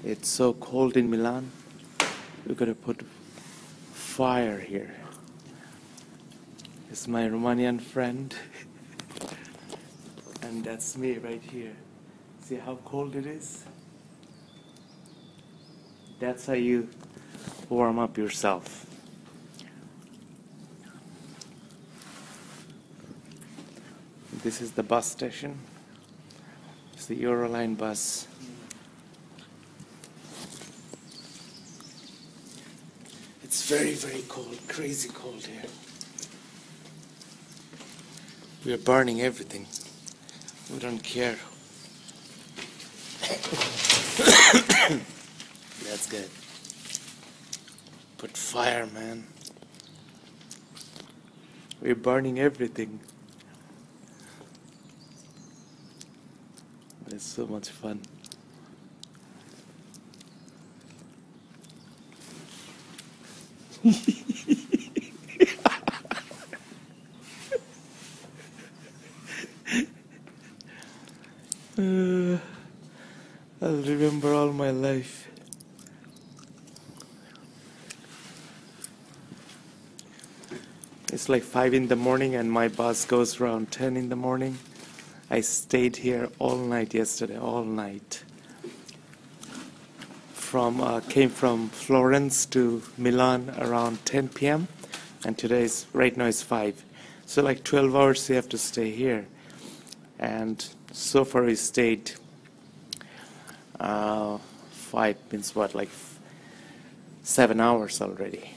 It's so cold in Milan. We're gonna put fire here. This is my Romanian friend. And that's me right here. See how cold it is? That's how you warm up yourself. This is the bus station. It's the Euroline bus. It's very, very cold, crazy cold here. We are burning everything. We don't care. That's good. Put fire, man. We're burning everything. It's so much fun. I'll remember all my life. It's like 5 in the morning and my bus goes around 10 in the morning. I stayed here all night yesterday, all night. Came from Florence to Milan around 10 p.m. and right now it's 5. So like 12 hours you have to stay here. And so far we stayed 5 means what, like 7 hours already.